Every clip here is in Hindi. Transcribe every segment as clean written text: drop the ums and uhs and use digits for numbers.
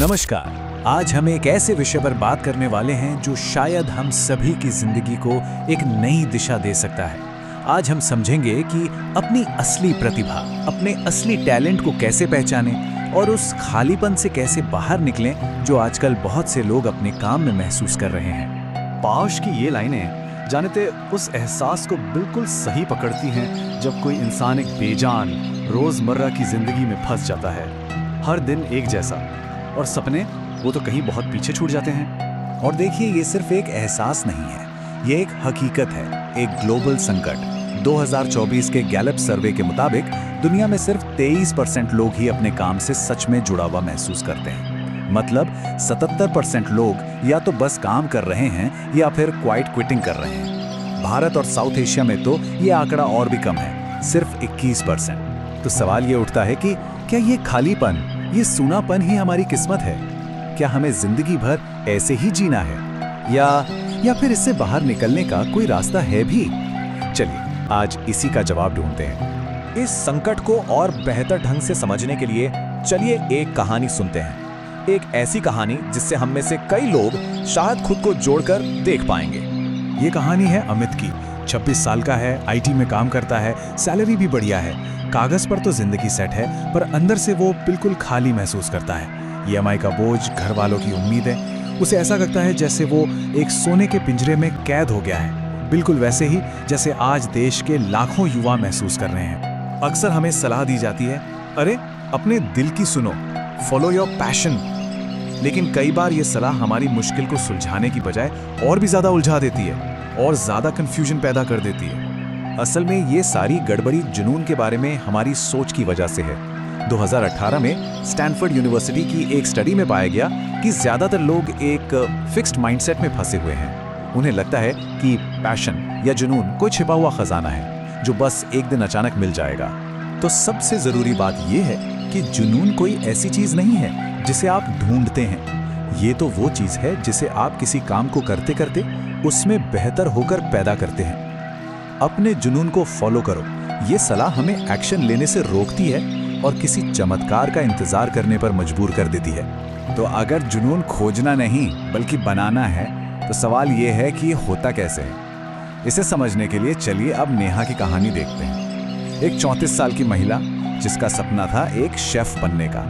नमस्कार। आज हम एक ऐसे विषय पर बात करने वाले हैं जो शायद हम सभी की जिंदगी को एक नई दिशा दे सकता है। आज हम समझेंगे कि अपनी असली प्रतिभा, अपने असली टैलेंट को कैसे पहचानें और उस खालीपन से कैसे बाहर निकलें जो आजकल बहुत से लोग अपने काम में महसूस कर रहे हैं। पाश की ये लाइनें जानते उस एहसास को बिल्कुल सही पकड़ती हैं जब कोई इंसान एक बेजान रोजमर्रा की जिंदगी में फंस जाता है। हर दिन एक जैसा, और सपने वो तो कहीं बहुत पीछे छूट जाते हैं। और देखिए, ये सिर्फ एक एहसास नहीं है, ये एक हकीकत है, एक ग्लोबल संकट। 2024 के गैलप सर्वे के मुताबिक दुनिया में सिर्फ 23% लोग ही अपने काम से सच में जुड़ा हुआ महसूस करते हैं। मतलब 77% लोग या तो बस काम कर रहे हैं या फिर क्वाइट क्विटिंग कर रहे हैं। भारत और साउथ एशिया में तो ये आंकड़ा और भी कम है, सिर्फ 21%। तो सवाल ये उठता है कि क्या ये खालीपन, ये सूनापन ही हमारी किस्मत है? क्या हमें जिंदगी भर ऐसे ही जीना है या फिर इससे बाहर निकलने का कोई रास्ता है भी? चलिए आज इसी का जवाब ढूंढते हैं। इस संकट को और बेहतर ढंग से समझने के लिए चलिए एक कहानी सुनते हैं। एक ऐसी कहानी जिससे हम में से कई लोग शायद खुद को जोड़कर देख पाएंगे। ये कहानी है अमित की। 26 साल का है, आईटी में काम करता है, सैलरी भी बढ़िया है, कागज पर तो जिंदगी सेट है, पर अंदर से वो बिल्कुल खाली महसूस करता है। ईएमआई का बोझ, घर वालों की उम्मीदें, उसे ऐसा लगता है जैसे वो एक सोने के पिंजरे में कैद हो गया है, बिल्कुल वैसे ही जैसे आज देश के लाखों युवा महसूस कर रहे हैं। अक्सर हमें सलाह दी जाती है, अरे अपने दिल की सुनो, फॉलो योर पैशन। लेकिन कई बार ये सलाह हमारी मुश्किल को सुलझाने की बजाय और भी ज्यादा उलझा देती है और ज्यादा कंफ्यूजन पैदा कर देती है। असल में ये सारी गड़बड़ी जुनून के बारे में हमारी सोच की वजह से है। 2018 में स्टैनफोर्ड यूनिवर्सिटी की एक स्टडी में पाया गया कि ज्यादातर लोग एक फिक्स्ड माइंडसेट में फंसे हुए हैं। उन्हें लगता है कि पैशन या जुनून कोई छिपा हुआ खजाना है जो बस एक दिन अचानक मिल जाएगा। तो सबसे जरूरी बात यह है कि जुनून कोई ऐसी चीज नहीं है जिसे आप ढूंढते हैं। ये तो वो चीज है जिसे आप किसी काम को करते करते उसमें बेहतर होकर पैदा करते हैं। अपने जुनून को फॉलो करो, ये सलाह हमें एक्शन लेने से रोकती है और किसी चमत्कार का इंतजार करने पर मजबूर कर देती है। तो अगर जुनून खोजना नहीं बल्कि बनाना है, तो सवाल ये है कि ये होता कैसे है। इसे समझने के लिए चलिए अब नेहा की कहानी देखते हैं। एक 34 साल की महिला जिसका सपना था एक शेफ बनने का।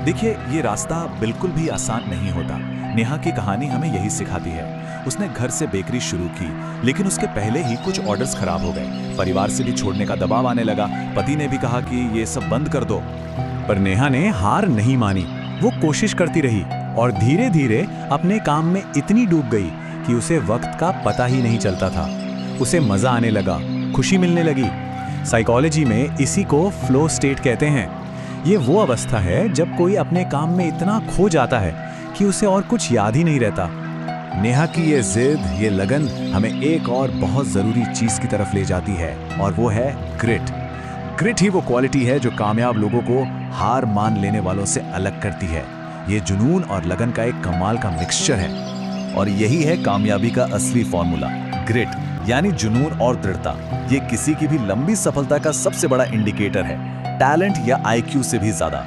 देखिए, ये रास्ता बिल्कुल भी आसान नहीं होता। नेहा की कहानी हमें यही सिखाती है। उसने घर से बेकरी शुरू की, लेकिन उसके पहले ही कुछ ऑर्डर्स खराब हो गए। परिवार से भी छोड़ने का दबाव आने लगा। पति ने भी कहा कि ये सब बंद कर दो, पर नेहा ने हार नहीं मानी। वो कोशिश करती रही और धीरे धीरे अपने काम में इतनी डूब गई कि उसे वक्त का पता ही नहीं चलता था। उसे मजा आने लगा, खुशी मिलने लगी। साइकोलॉजी में इसी को फ्लो स्टेट कहते हैं। ये वो अवस्था है जब कोई अपने काम में इतना खो जाता है कि उसे और कुछ याद ही नहीं रहता। नेहा की ये जिद, ये लगन हमें एक और बहुत जरूरी चीज की तरफ ले जाती है, और वो है ग्रिट। ग्रिट ही वो क्वालिटी है जो कामयाब लोगों को हार मान लेने वालों से अलग करती है। ये जुनून और लगन का एक कमाल का मिक्सचर है, और यही है कामयाबी का असली फॉर्मूला। ग्रिट यानी जुनून और दृढ़ता। ये किसी की भी लंबी सफलता का सबसे बड़ा इंडिकेटर है, टैलेंट या आईक्यू से भी ज्यादा।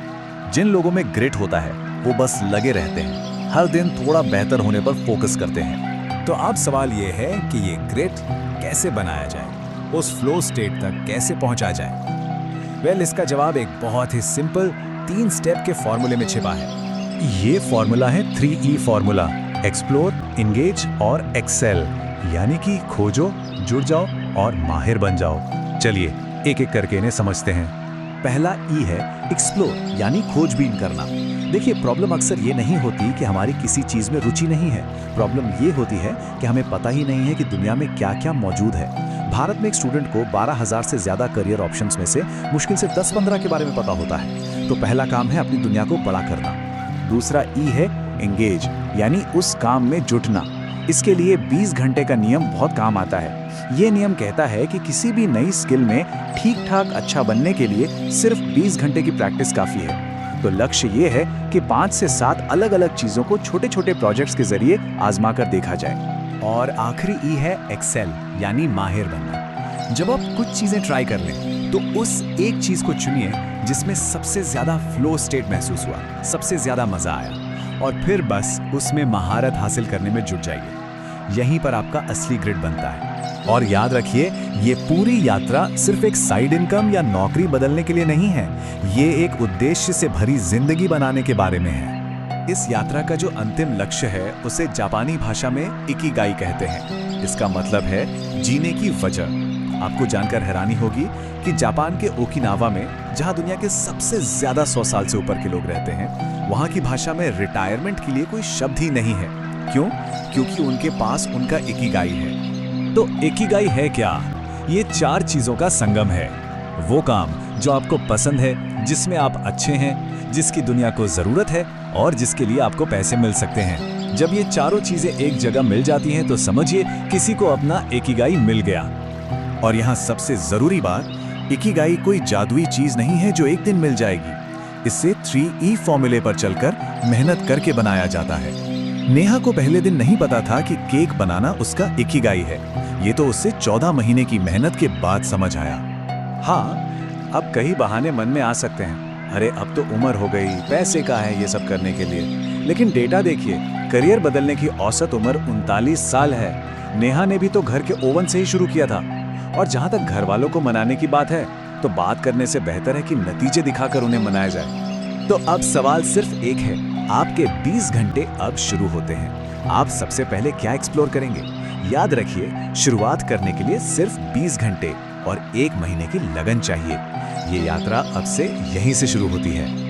जिन लोगों में ग्रिट होता है वो बस लगे रहते हैं, हर दिन थोड़ा बेहतर होने पर फोकस करते हैं। तो अब सवाल ये है कि ये ग्रिट कैसे बनाया जाए, उस फ्लो स्टेट तक कैसे पहुंचा जाए? वेल, इसका जवाब एक बहुत ही सिंपल 3 स्टेप के फॉर्मूले में छिपा है। ये फॉर्मूला है 3E फॉर्मूला: एक्सप्लोर, एंगेज और एक्सेल। यानी कि खोजो, जुड़ जाओ और माहिर बन जाओ। चलिए एक एक करके इन्हें समझते हैं। पहला E है एक्सप्लोर, यानी खोजबीन करना। देखिए, प्रॉब्लम अक्सर ये नहीं होती कि हमारी किसी चीज में रुचि नहीं है। प्रॉब्लम ये होती है कि हमें पता ही नहीं है कि दुनिया में क्या क्या मौजूद है। भारत में एक स्टूडेंट को 12,000 से ज्यादा करियर ऑप्शंस में से मुश्किल से 10-15 के बारे में पता होता है। तो पहला काम है अपनी दुनिया को बड़ा करना। दूसरा E है एंगेज, यानी उस काम में जुटना। इसके लिए 20 घंटे का नियम बहुत काम आता है। ये नियम कहता है कि किसी भी नई स्किल में ठीक ठाक अच्छा बनने के लिए सिर्फ 20 घंटे की प्रैक्टिस काफी है। तो लक्ष्य ये है कि 5 से 7 अलग अलग चीजों को छोटे छोटे प्रोजेक्ट्स के जरिए आजमा कर देखा जाए। और आखिरी E है एक्सेल, यानी माहिर बनना। जब आप कुछ चीजें ट्राई कर लें तो उस एक चीज को चुनिए जिसमें सबसे ज्यादा फ्लो स्टेट महसूस हुआ, सबसे ज्यादा मजा आया। और फिर बस उसमें महारत हासिल करने में जुट जाइए। यहीं पर आपका असली ग्रिड बनता है। और याद रखिए, ये पूरी यात्रा सिर्फ एक साइड इनकम या नौकरी बदलने के लिए नहीं है, ये एक उद्देश्य से भरी जिंदगी बनाने के बारे में है। इस यात्रा का जो अंतिम लक्ष्य है उसे जापानी भाषा में इकिगाई कहते हैं। इसका मतलब है जीने की वजह। आपको जानकर हैरानी होगी कि जापान के ओकिनावा में, जहां दुनिया के सबसे ज्यादा 100 साल से ऊपर के लोग रहते हैं, वहां की भाषा में रिटायरमेंट के लिए कोई शब्द ही नहीं है। क्यों? क्योंकि उनके पास उनका इकिगाई है। तो इकिगाई है क्या? ये 4 चीजों का संगम है। वो काम जो आपको पसंद है, जिसमें आप अच्छे हैं, जिसकी दुनिया को जरूरत है और जिसके लिए आपको पैसे मिल सकते हैं। जब ये चारों चीजें एक जगह मिल जाती हैं तो समझिए किसी को अपना इकिगाई मिल गया। और यहाँ सबसे जरूरी बात, इकिगाई कोई जादुई चीज नहीं है जो एक दिन मिल जाएगी। इसे 3E फॉर्मूले पर चलकर मेहनत करके बनाया जाता है। नेहा को पहले दिन नहीं पता था कि केक बनाना उसका इकिगाई है। ये तो उससे 14 महीने की मेहनत के बाद समझ आया। हाँ, अब कई बहाने मन में आ सकते हैं। अरे अब तो उम्र हो गई, पैसे का है ये सब करने के लिए। लेकिन डेटा देखिए, करियर बदलने की औसत उम्र 39 साल है। नेहा ने भी तो घर के ओवन से ही शुरू किया था। और जहां तक घर वालों को मनाने की बात है, तो बात करने से बेहतर है कि नतीजे दिखाकर उन्हें मनाया जाए। तो अब सवाल सिर्फ एक है, आपके 20 घंटे अब शुरू होते हैं। आप सबसे पहले क्या एक्सप्लोर करेंगे? याद रखिए, शुरुआत करने के लिए सिर्फ 20 घंटे और 1 महीने की लगन चाहिए। ये यात्रा अब से यहीं से शुरू होती है।